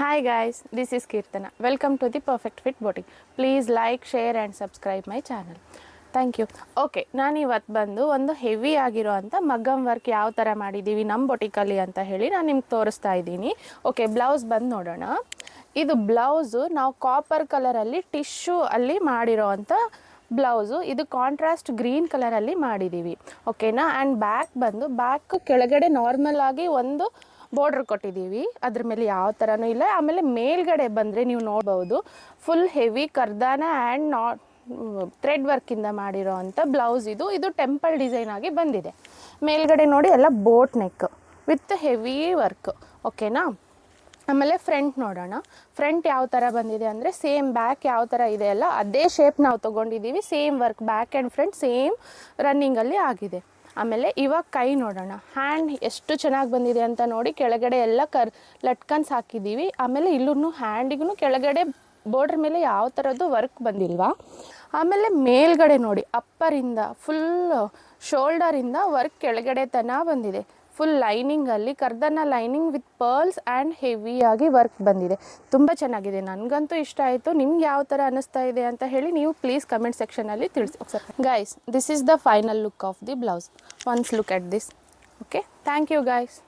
Hi guys, this is Kirtana. Welcome to the Perfect Fit Boutique. Please like, share and subscribe my channel. Thank you. Okay, ನಾನು ಇವತ್ತು ಬಂದು ಒಂದು heavy ಆಗಿರೋ ಅಂಥ ಮಗ್ಗಮ್ work ಯಾವ ಥರ ಮಾಡಿದ್ದೀವಿ ನಮ್ಮ ಬೊಟಿಕಲ್ಲಿ ಅಂತ ಹೇಳಿ ನಾನು ನಿಮ್ಗೆ ತೋರಿಸ್ತಾ ಇದ್ದೀನಿ. ಓಕೆ, ಬ್ಲೌಸ್ ಬಂದು ನೋಡೋಣ. ಇದು ಬ್ಲೌಸು ನಾವು ಕಾಪರ್ ಕಲರಲ್ಲಿ ಟಿಶ್ಯೂ ಅಲ್ಲಿ ಮಾಡಿರೋ ಅಂಥ ಬ್ಲೌಸು. ಇದು ಕಾಂಟ್ರಾಸ್ಟ್ ಗ್ರೀನ್ ಕಲರಲ್ಲಿ ಮಾಡಿದ್ದೀವಿ. ಓಕೆನಾ. ಆ್ಯಂಡ್ ಬ್ಯಾಕ್ ಕೆಳಗಡೆ ನಾರ್ಮಲ್ ಆಗಿ ಒಂದು ಬಾರ್ಡ್ರ್ ಕೊಟ್ಟಿದ್ದೀವಿ. ಅದ್ರ ಮೇಲೆ ಯಾವ ಥರನೂ ಇಲ್ಲ. ಆಮೇಲೆ ಮೇಲ್ಗಡೆ ಬಂದರೆ ನೀವು ನೋಡ್ಬೋದು ಫುಲ್ ಹೆವಿ ಕರ್ದಾನ ಆ್ಯಂಡ್ ಥ್ರೆಡ್ ವರ್ಕಿಂದ ಮಾಡಿರೋ ಅಂಥ ಬ್ಲೌಸ್ ಇದು ಟೆಂಪಲ್ ಡಿಸೈನ್ ಆಗಿ ಬಂದಿದೆ. ಮೇಲ್ಗಡೆ ನೋಡಿ ಎಲ್ಲ boat neck with heavy work. ಓಕೆನಾ. ಆಮೇಲೆ ಫ್ರಂಟ್ ನೋಡೋಣ. ಫ್ರಂಟ್ ಯಾವ ಥರ ಬಂದಿದೆ ಅಂದರೆ ಸೇಮ್ ಬ್ಯಾಕ್ ಯಾವ ಥರ ಇದೆ ಅಲ್ಲ ಅದೇ ಶೇಪ್ ನಾವು ತೊಗೊಂಡಿದ್ದೀವಿ. Same work back and front same ರನ್ನಿಂಗಲ್ಲಿ ಆಗಿದೆ. ಆಮೇಲೆ ಇವಾಗ ಕೈ ನೋಡೋಣ. ಹ್ಯಾಂಡ್ ಎಷ್ಟು ಚೆನ್ನಾಗಿ ಬಂದಿದೆ ಅಂತ ನೋಡಿ. ಕೆಳಗಡೆ ಎಲ್ಲ ಲಟ್ಕನ್ಸ್ ಹಾಕಿದ್ದೀವಿ. ಆಮೇಲೆ ಇಲ್ಲೂ ಹ್ಯಾಂಡಿಗೂ ಕೆಳಗಡೆ ಬೋರ್ಡ್ರ್ ಮೇಲೆ ಯಾವ ಥರದ್ದು ವರ್ಕ್ ಬಂದಿಲ್ವಾ. ಆಮೇಲೆ ಮೇಲ್ಗಡೆ ನೋಡಿ ಅಪ್ಪರಿಂದ ಫುಲ್ ಶೋಲ್ಡರಿಂದ ವರ್ಕ್ ಕೆಳಗಡೆ ತನಕ ಬಂದಿದೆ. ಫುಲ್ ಲೈನಿಂಗಲ್ಲಿ ಕರ್ದನ ಲೈನಿಂಗ್ ವಿತ್ ಪರ್ಲ್ಸ್ ಆ್ಯಂಡ್ ಹೆವಿಯಾಗಿ ವರ್ಕ್ ಬಂದಿದೆ. ತುಂಬ ಚೆನ್ನಾಗಿದೆ. ನನಗಂತೂ ಇಷ್ಟ ಆಯಿತು. ನಿಮ್ಗೆ ಯಾವ ಥರ ಅನ್ನಿಸ್ತಾ ಇದೆ ಅಂತ ಹೇಳಿ ನೀವು ಪ್ಲೀಸ್ ಕಮೆಂಟ್ ಸೆಕ್ಷನಲ್ಲಿ ತಿಳಿಸಿ. Guys, this is the final look of the blouse. Once look at this. Okay, thank you guys.